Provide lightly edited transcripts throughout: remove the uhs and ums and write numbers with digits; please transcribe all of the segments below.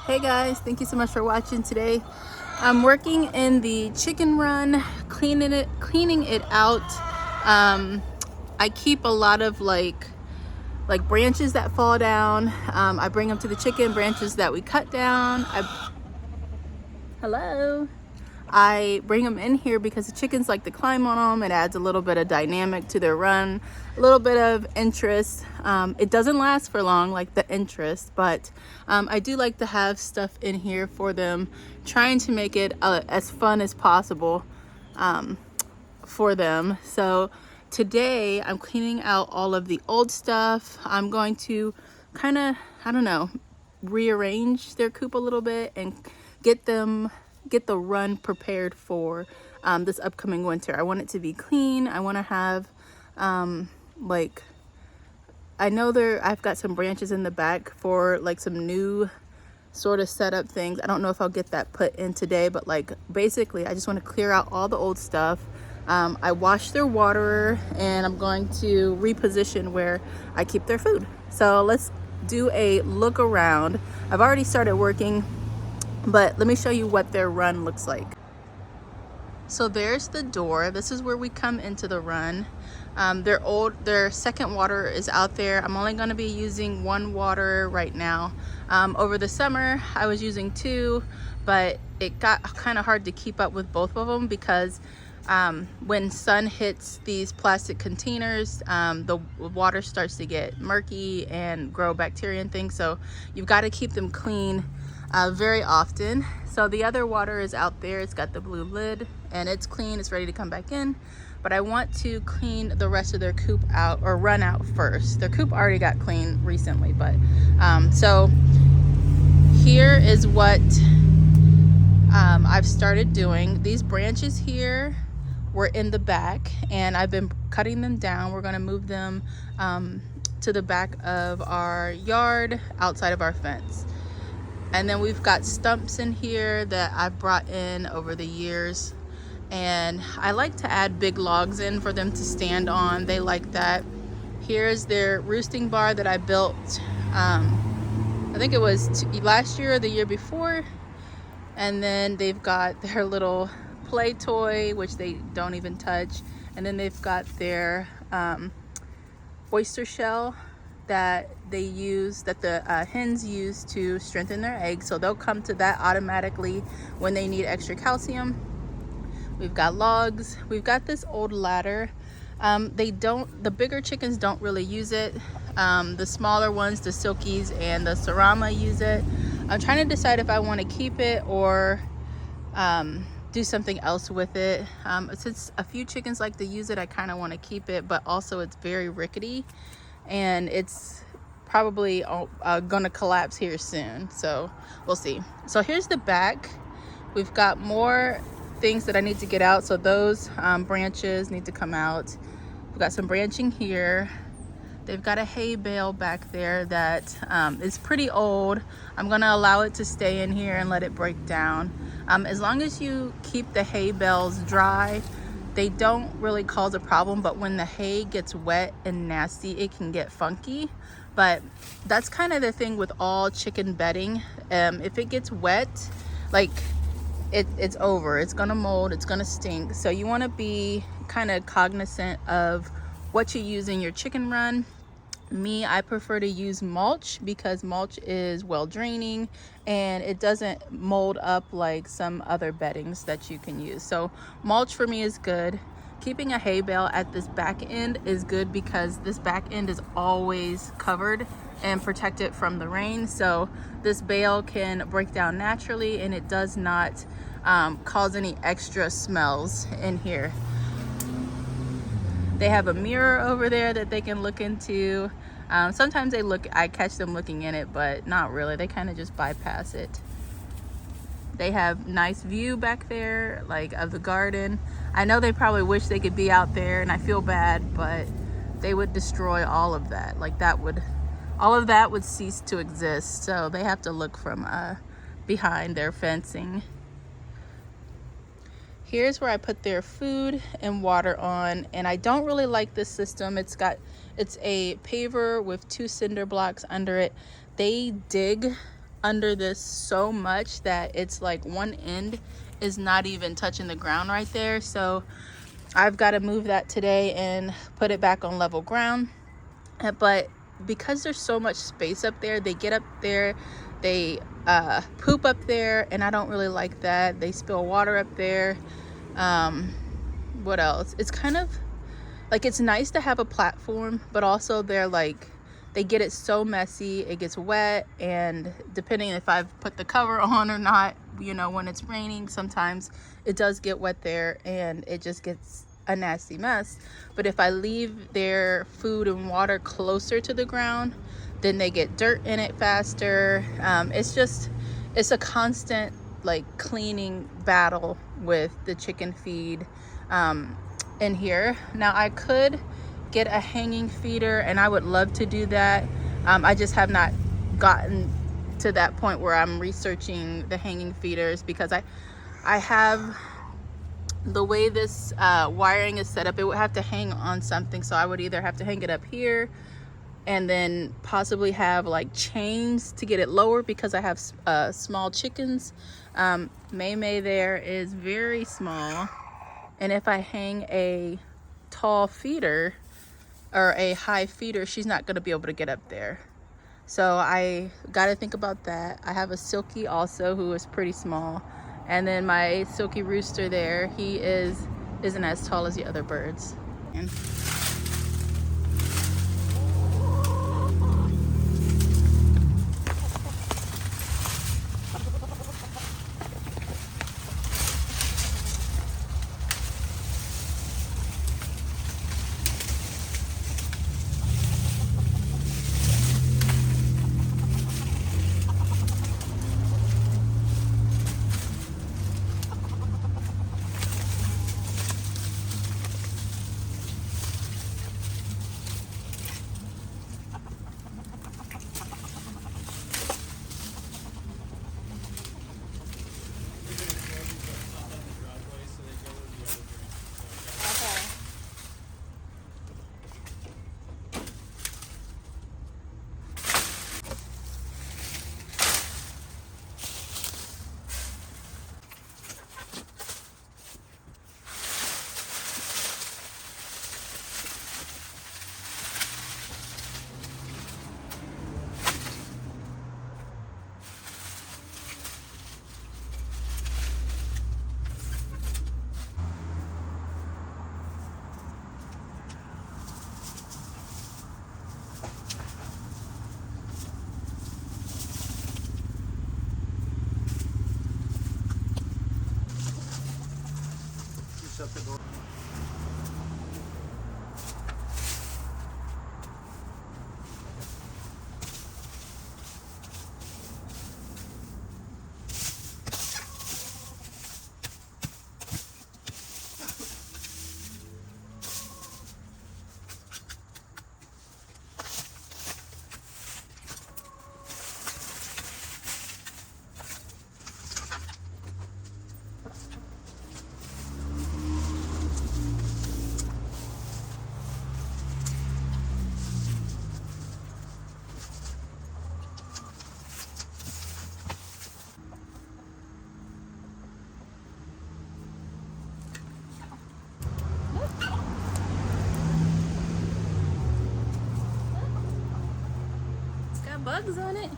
Hey guys, thank you so much for watching today. I'm working in the chicken run, cleaning it out. I keep a lot of like branches that fall down. I bring them to the chicken, branches that we cut down. Hello. I bring them in here because the chickens like to climb on them. It adds a little bit of dynamic to their run, a little bit of interest. It doesn't last for long, like the interest, but I do like to have stuff in here for them, trying to make it as fun as possible for them. So today I'm cleaning out all of the old stuff. I'm going to kind of, I don't know, rearrange their coop a little bit and get the run prepared for this upcoming winter. I want it to be clean. I want to have like, I know I've got some branches in the back for like some new sort of setup things. I don't know if I'll get that put in today, but like basically I just want to clear out all the old stuff. I washed their waterer and I'm going to reposition where I keep their food. So let's do a look around. I've already started working, but let me show you what their run looks like. So there's the door. This is where we come into the run. Their second water is out there. I'm only going to be using one water right now. Over the summer I was using two, but it got kind of hard to keep up with both of them because when sun hits these plastic containers, the water starts to get murky and grow bacteria and things. So you've got to keep them clean very often. So the other water is out there. It's got the blue lid and it's clean. It's ready to come back in. But I want to clean the rest of their coop out, or run out first. Their coop already got cleaned recently, but so here is what I've started doing. These branches here were in the back and I've been cutting them down. We're going to move them to the back of our yard outside of our fence. And then we've got stumps in here that I've brought in over the years, and I like to add big logs in for them to stand on. They like that. Here's their roosting bar that I built, I think it was last year or the year before. And then they've got their little play toy, which they don't even touch. And then they've got their oyster shell that they use, that the hens use to strengthen their eggs. So they'll come to that automatically when they need extra calcium. We've got logs. We've got this old ladder. The bigger chickens don't really use it. The smaller ones, the silkies and the Sarama, use it. I'm trying to decide if I want to keep it or do something else with it. Since a few chickens like to use it, I kind of want to keep it, but also it's very rickety and it's probably gonna collapse here soon, so we'll see. So here's the back. We've got more things that I need to get out, so those branches need to come out. We've got some branching here. They've got a hay bale back there that is pretty old. I'm gonna allow it to stay in here and let it break down. As long as you keep the hay bales dry, they don't really cause a problem, but when the hay gets wet and nasty, it can get funky. But that's kind of the thing with all chicken bedding. If it gets wet, like it's over. It's gonna mold, it's gonna stink. So you wanna be kind of cognizant of what you use in your chicken run. Me, I prefer to use mulch because mulch is well draining and it doesn't mold up like some other beddings that you can use. So mulch for me is good. Keeping a hay bale at this back end is good because this back end is always covered and protected from the rain. So this bale can break down naturally and it does not cause any extra smells in here. They have a mirror over there that they can look into. Sometimes I catch them looking in it, but not really. They kind of just bypass it. They have nice view back there, like of the garden. I know they probably wish they could be out there, and I feel bad, but they would destroy all of that. Like all of that would cease to exist. So they have to look from behind their fencing. Here's where I put their food and water on, and I don't really like this system. It's a paver with 2 cinder blocks under it. They dig under this so much that it's like one end is not even touching the ground right there. So I've got to move that today and put it back on level ground. But because there's so much space up there, they get up there, they poop up there, and I don't really like that. They spill water up there. What else? It's kind of like, it's nice to have a platform, but also they're like, they get it so messy, it gets wet, and depending if I've put the cover on or not, you know, when it's raining, sometimes it does get wet there and it just gets a nasty mess. But if I leave their food and water closer to the ground, then they get dirt in it faster. It's a constant like cleaning battle with the chicken feed in here. Now I could get a hanging feeder, and I would love to do that. I just have not gotten to that point where I'm researching the hanging feeders, because I have, the way this wiring is set up, it would have to hang on something. So I would either have to hang it up here and then possibly have like chains to get it lower, because I have small chickens. May there is very small, and if I hang a tall feeder or a high feeder, she's not going to be able to get up there. So I got to think about that. I have a silky also who is pretty small, and then my silky rooster there, he isn't as tall as the other birds. And shut the door. it's got bugs on it.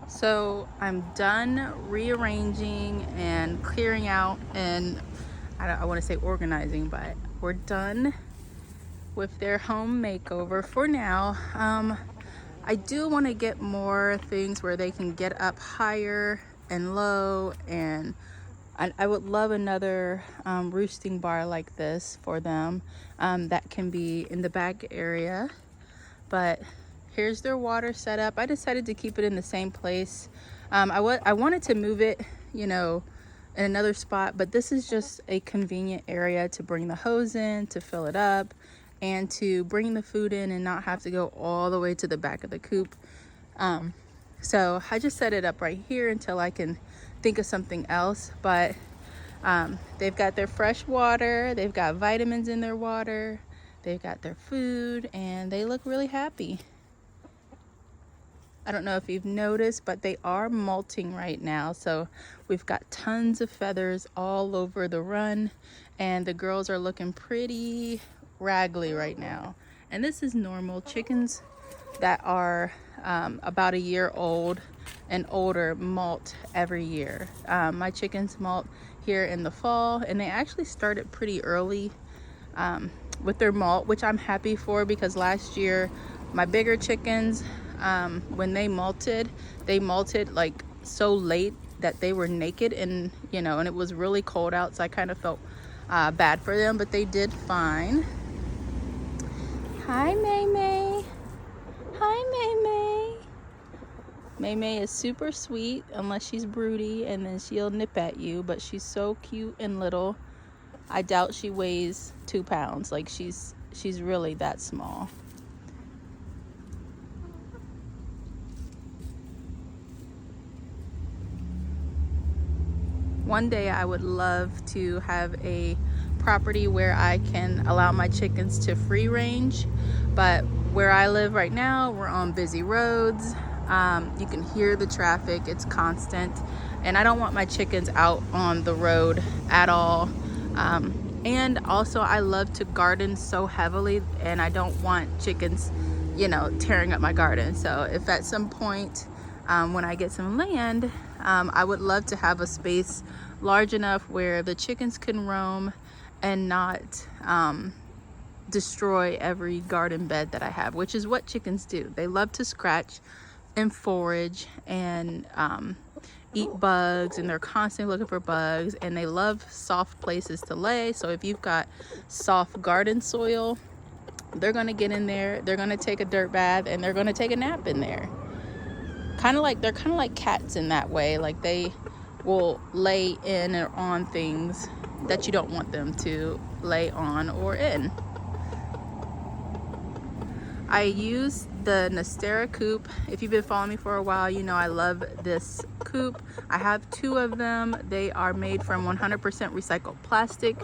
So I'm done rearranging and clearing out, and I want to say organizing, but we're done with their home makeover for now. I do want to get more things where they can get up higher and low, and I would love another roosting bar like this for them that can be in the back area. But here's their water setup. I decided to keep it in the same place. I wanted to move it, you know, in another spot, but this is just a convenient area to bring the hose in, to fill it up, and to bring the food in and not have to go all the way to the back of the coop. So I just set it up right here until I can think of something else. But they've got their fresh water, they've got vitamins in their water, they've got their food, and they look really happy. I don't know if you've noticed, but they are molting right now. So we've got tons of feathers all over the run, and the girls are looking pretty raggly right now. And this is normal. Chickens that are about a year old and older molt every year. My chickens molt here in the fall, and they actually started pretty early with their molt, which I'm happy for, because last year my bigger chickens, when they molted like so late that they were naked, and you know, and it was really cold out, so I kind of felt bad for them, but they did fine. Hi, May May. Hi, May May. May May is super sweet unless she's broody, and then she'll nip at you, but she's so cute and little. I doubt she weighs 2 pounds. Like she's really that small. One day I would love to have a property where I can allow my chickens to free range, but where I live right now, we're on busy roads. You can hear the traffic, it's constant, and I don't want my chickens out on the road at all. And also I love to garden so heavily, and I don't want chickens, you know, tearing up my garden. So if at some point when I get some land, I would love to have a space large enough where the chickens can roam and not destroy every garden bed that I have, which is what chickens do. They love to scratch and forage and eat bugs, and they're constantly looking for bugs, and they love soft places to lay. So if you've got soft garden soil, they're gonna get in there, they're gonna take a dirt bath, and they're gonna take a nap in there. They're kind of like cats in that way. Like, they will lay in or on things that you don't want them to lay on or in. I use the Nestera coop. If you've been following me for a while, you know I love this coop. I have 2 of them. They are made from 100% recycled plastic,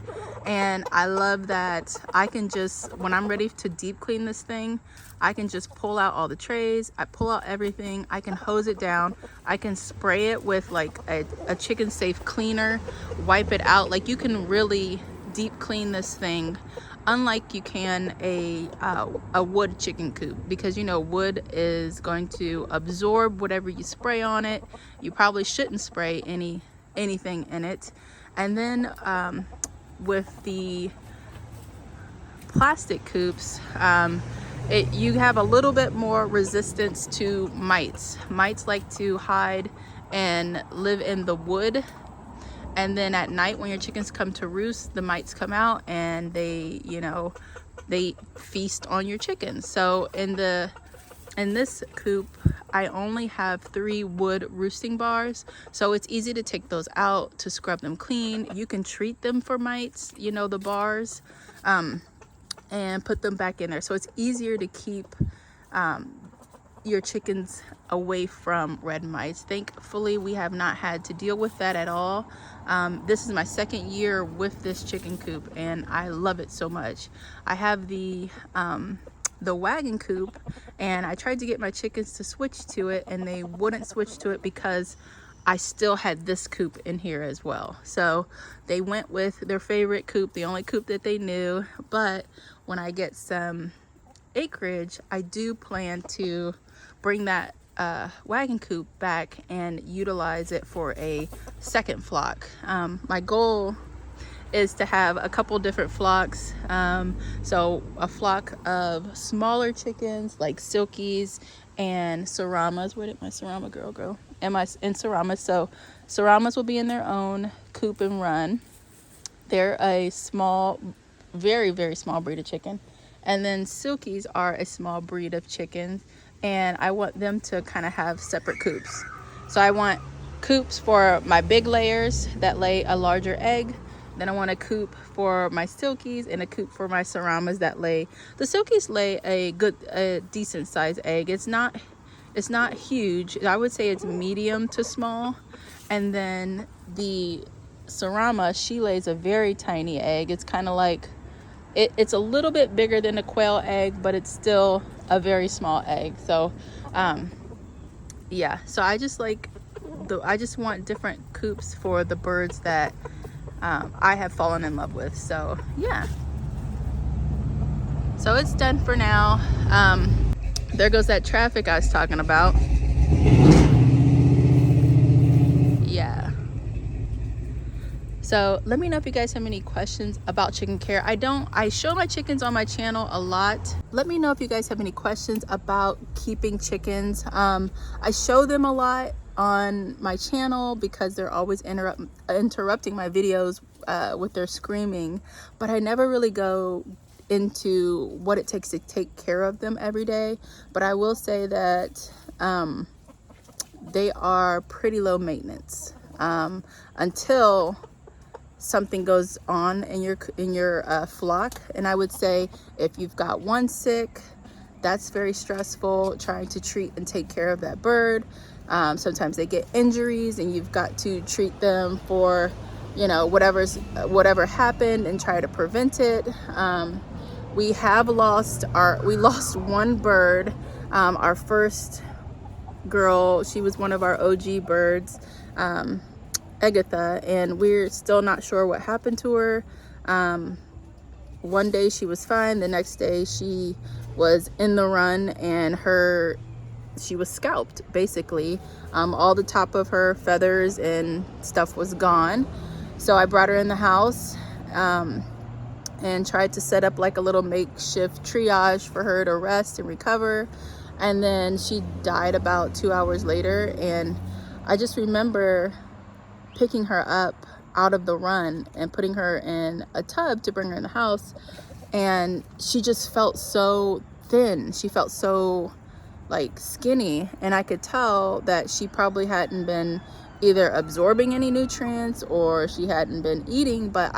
and I love that I can just, when I'm ready to deep clean this thing, I can just pull out all the trays, I pull out everything, I can hose it down, I can spray it with like a chicken safe cleaner, wipe it out. Like, you can really deep clean this thing unlike you can a wood chicken coop, because you know wood is going to absorb whatever you spray on it. You probably shouldn't spray anything in it. And then with the plastic coops, you have a little bit more resistance to mites. Mites like to hide and live in the wood, and then at night when your chickens come to roost, the mites come out and they feast on your chickens. So in this coop, I only have 3 wood roosting bars, so it's easy to take those out, to scrub them clean. You can treat them for mites, you know, the bars, and put them back in there. So it's easier to keep your chickens away from red mites. Thankfully, we have not had to deal with that at all. This is my 2nd year with this chicken coop, and I love it so much. I have the wagon coop, and I tried to get my chickens to switch to it, and they wouldn't switch to it because I still had this coop in here as well. So they went with their favorite coop, the only coop that they knew. But when I get some acreage, I do plan to bring that wagon coop back and utilize it for a second flock. My goal is to have a couple different flocks. So a flock of smaller chickens like silkies and Saramas. Where did my Sarama girl go? And Saramas. So Saramas will be in their own coop and run. They're a small, very, very small breed of chicken. And then silkies are a small breed of chickens, and I want them to kind of have separate coops. So I want coops for my big layers that lay a larger egg. Then I want a coop for my silkies and a coop for my Saramas that lay, the silkies lay a decent sized egg. It's not huge. I would say it's medium to small. And then the Sarama, she lays a very tiny egg. It's kind of like, it's a little bit bigger than a quail egg, but it's still a very small egg. So yeah, so I just want different coops for the birds that I have fallen in love with. So yeah, so it's done for now. There goes that traffic I was talking about. Yeah. So let me know if you guys have any questions about chicken care. I show my chickens on my channel a lot. Let me know if you guys have any questions about keeping chickens. I show them a lot on my channel because they're always interrupting my videos with their screaming, but I never really go into what it takes to take care of them every day. But I will say that they are pretty low maintenance until something goes on in your flock. And I would say if you've got one sick, that's very stressful, trying to treat and take care of that bird. Sometimes they get injuries and you've got to treat them for, you know, whatever happened and try to prevent it. We lost one bird. Our first girl, she was one of our OG birds, Agatha, and we're still not sure what happened to her. One day she was fine, the next day she was in the run and she was scalped basically. All the top of her feathers and stuff was gone. So I brought her in the house and tried to set up like a little makeshift triage for her to rest and recover. And then she died about 2 hours later. And I just remember picking her up out of the run and putting her in a tub to bring her in the house, and she just felt so thin. She felt so like skinny, and I could tell that she probably hadn't been either absorbing any nutrients or she hadn't been eating. But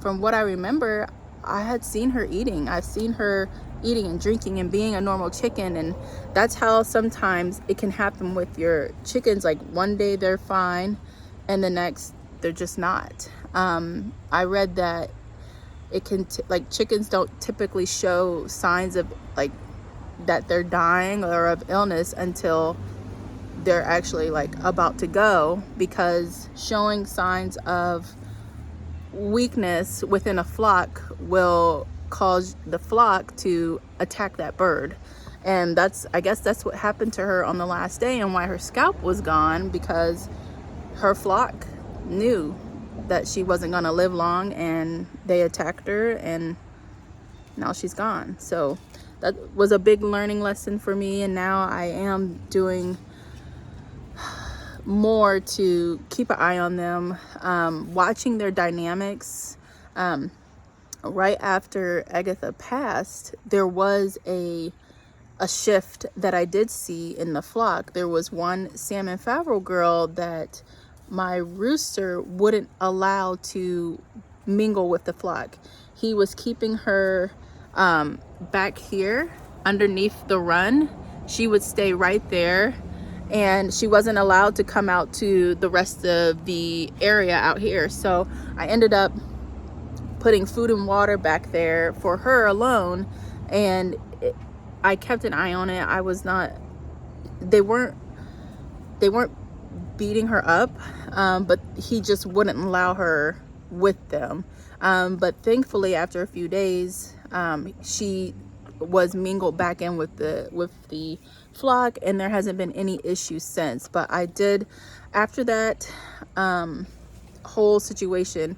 from what I remember, I had seen her eating. I've seen her eating and drinking and being a normal chicken. And that's how sometimes it can happen with your chickens. Like one day they're fine and the next they're just not. I read that it can like chickens don't typically show signs of like that they're dying or of illness until they're actually like about to go, because showing signs of weakness within a flock will cause the flock to attack that bird. And I guess that's what happened to her on the last day, and why her scalp was gone, because her flock knew that she wasn't going to live long and they attacked her, and now she's gone. So that was a big learning lesson for me, and now I am doing more to keep an eye on them, watching their dynamics. Right after Agatha passed, there was a shift that I did see in the flock. There was one salmon Favreau girl that my rooster wouldn't allow to mingle with the flock. He was keeping her back here underneath the run. She would stay right there, and she wasn't allowed to come out to the rest of the area out here. So I ended up putting food and water back there for her alone, and I kept an eye on it. I was not, they weren't beating her up, but he just wouldn't allow her with them. But thankfully, after a few days, she was mingled back in with the flock, and there hasn't been any issues since. But I did, after that whole situation,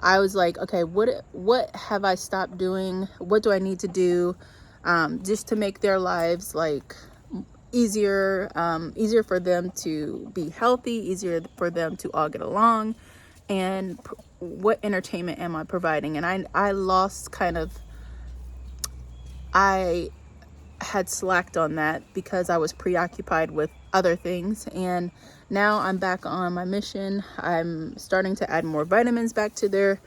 I was like, okay, what have I stopped doing? What do I need to do just to make their lives like easier for them to be healthy, easier for them to all get along, and what entertainment am I providing? And I lost kind of, I had slacked on that because I was preoccupied with other things, and now I'm back on my mission. I'm starting to add more vitamins back to their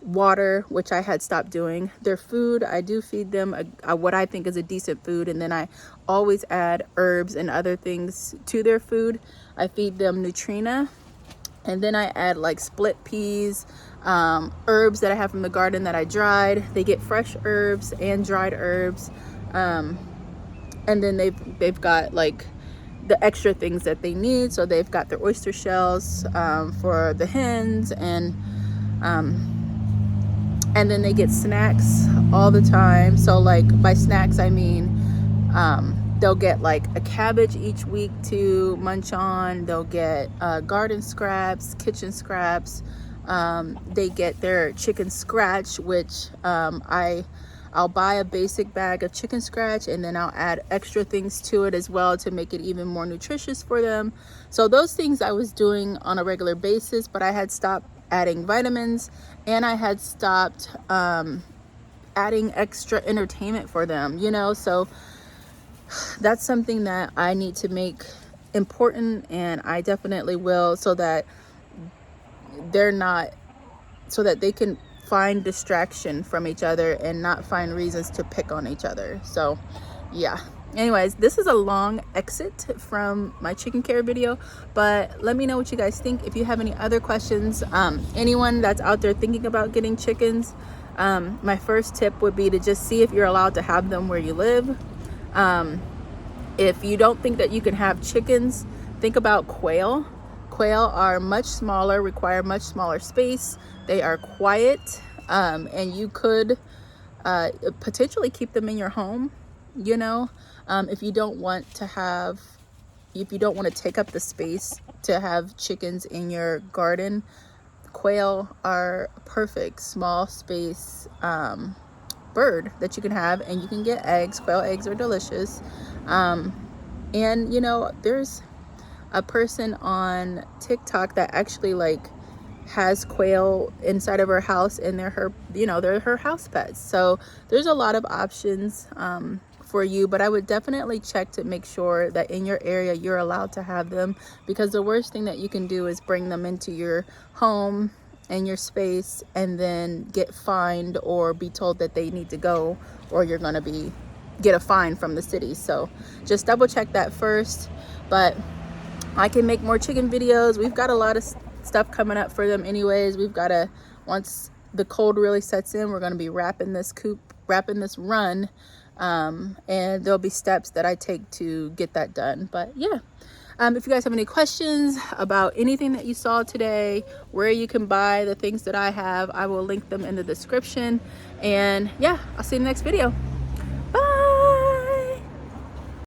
water, which I had stopped doing. Their food, I do feed them what I think is a decent food, and then I always add herbs and other things to their food. I feed them Nutrina, and then I add like split peas, herbs that I have from the garden that I dried. They get fresh herbs and dried herbs, and then they've got like the extra things that they need. So they've got their oyster shells for the hens, and then they get snacks all the time. So like by snacks I mean they'll get like a cabbage each week to munch on. They'll get garden scraps, kitchen scraps. They get their chicken scratch, which I'll buy a basic bag of chicken scratch, and then I'll add extra things to it as well to make it even more nutritious for them. So those things I was doing on a regular basis, but I had stopped adding vitamins, and I had stopped adding extra entertainment for them, you know. So that's something that I need to make important, and I definitely will, so that they can find distraction from each other and not find reasons to pick on each other. So yeah, anyways, this is a long exit from my chicken care video, but let me know what you guys think. If you have any other questions, anyone that's out there thinking about getting chickens, my first tip would be to just see if you're allowed to have them where you live. If you don't think that you can have chickens, think about quail. Quail are much smaller, require much smaller space. They are quiet, and you could potentially keep them in your home, you know, if you don't want to take up the space to have chickens in your garden. Quail are perfect small space bird that you can have, and you can get eggs. Quail eggs are delicious. And you know, there's a person on TikTok that actually like has quail inside of her house, and they're her, you know, they're her house pets. So there's a lot of options for you, but I would definitely check to make sure that in your area you're allowed to have them, because the worst thing that you can do is bring them into your home and your space and then get fined or be told that they need to go, or you're going to be get a fine from the city. So just double check that first. But I can make more chicken videos. We've got a lot of stuff coming up for them anyways. We've got to, once the cold really sets in, we're going to be wrapping this coop, wrapping this run, and there'll be steps that I take to get that done. But yeah, if you guys have any questions about anything that you saw today, where you can buy the things that I have, I will link them in the description. And yeah, I'll see you in the next video.